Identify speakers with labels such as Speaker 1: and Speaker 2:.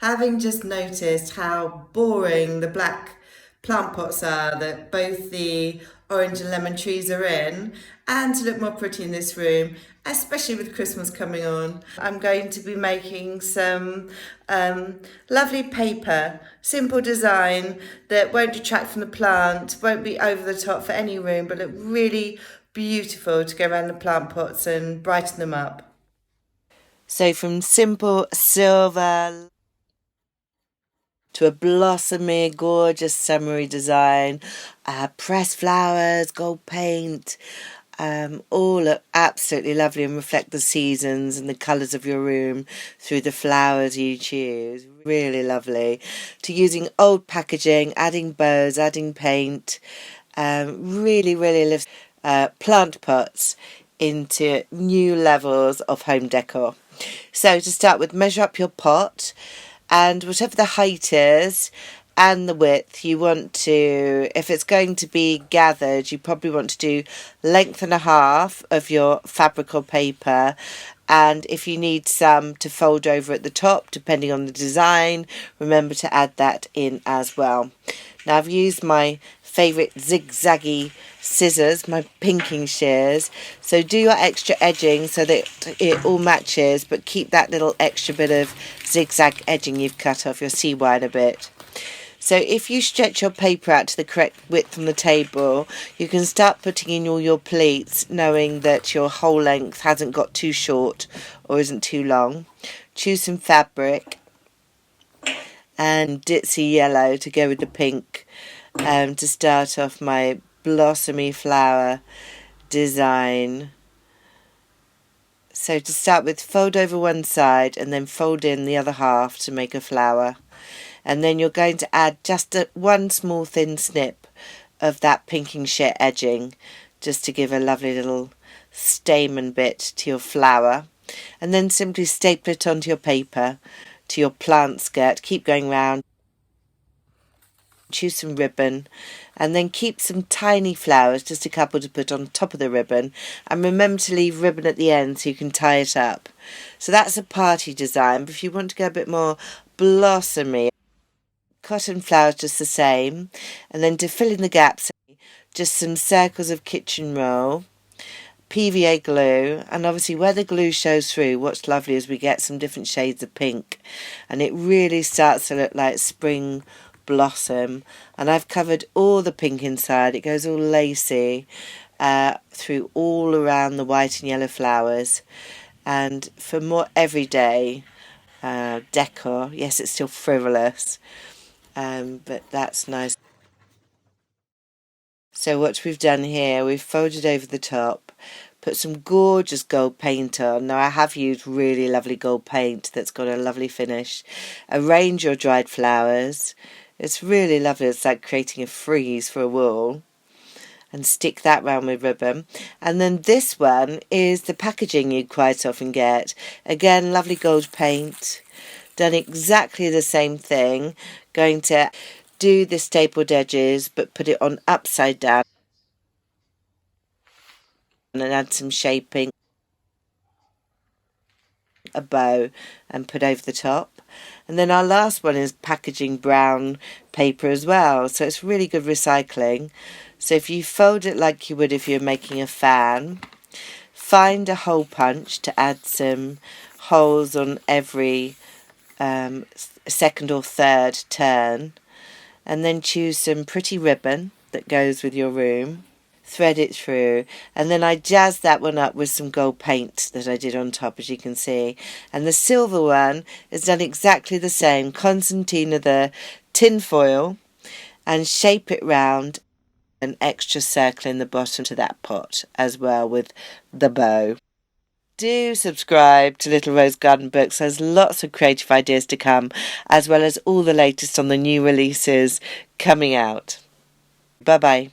Speaker 1: having just noticed how boring the black plant pots are that both the orange and lemon trees are in, and to look more pretty in this room, especially with Christmas coming on, I'm going to be making some lovely paper, simple design that won't detract from the plant, won't be over the top for any room, but look really beautiful to go around the plant pots and brighten them up. So from simple silver to a blossomy, gorgeous summery design, pressed flowers, gold paint, all look absolutely lovely and reflect the seasons and the colours of your room through the flowers you choose. Really lovely. To using old packaging, adding bows, adding paint, really lifts plant pots into new levels of home decor. So to start with, measure up your pot, and whatever the height is and the width, you want to, if it's going to be gathered, you probably want to do length and a half of your fabric or paper. And if you need some to fold over at the top, depending on the design, remember to add that in as well. Now I've used my favourite zigzaggy scissors, my pinking shears, so do your extra edging so that it all matches, but keep that little extra bit of zigzag edging you've cut off. You'll see why in a bit. So if you stretch your paper out to the correct width on the table, you can start putting in all your pleats, knowing that your whole length hasn't got too short or isn't too long. Choose some fabric and ditzy yellow to go with the pink, to start off my blossomy flower design. So to start with, fold over one side and then fold in the other half to make a flower. And then you're going to add just one small thin snip of that pinking shear edging, just to give a lovely little stamen bit to your flower. And then simply staple it onto your paper, to your plant skirt. Keep going round. Choose some ribbon, and then keep some tiny flowers, just a couple to put on top of the ribbon, and remember to leave ribbon at the end so you can tie it up. So that's a party design, but if you want to go a bit more blossomy, cotton flowers just the same, and then to fill in the gaps, just some circles of kitchen roll, PVA glue, and obviously where the glue shows through, what's lovely is we get some different shades of pink, and it really starts to look like spring blossom. And I've covered all the pink inside. It goes all lacy through all around the white and yellow flowers. And for more everyday decor, yes, it's still frivolous, but that's nice. So what we've done here, we've folded over the top, put some gorgeous gold paint on. Now I have used really lovely gold paint that's got a lovely finish. Arrange your dried flowers. It's really lovely. It's like creating a frieze for a wall. And stick that round with ribbon. And then this one is the packaging you quite often get. Again, lovely gold paint. Done exactly the same thing. Going to do the stapled edges, but put it on upside down. And add some shaping. A bow and put over the top. And then our last one is packaging brown paper as well, so it's really good recycling. So if you fold it like you would if you're making a fan, find a hole punch to add some holes on every second or third turn, and then choose some pretty ribbon that goes with your room. Thread it through, and then I jazzed that one up with some gold paint that I did on top, as you can see. And the silver one is done exactly the same. Concertina the tin foil and shape it round, an extra circle in the bottom to that pot as well with the bow. Do subscribe to Little Rose Garden Books. There's lots of creative ideas to come, as well as all the latest on the new releases coming out. Bye bye.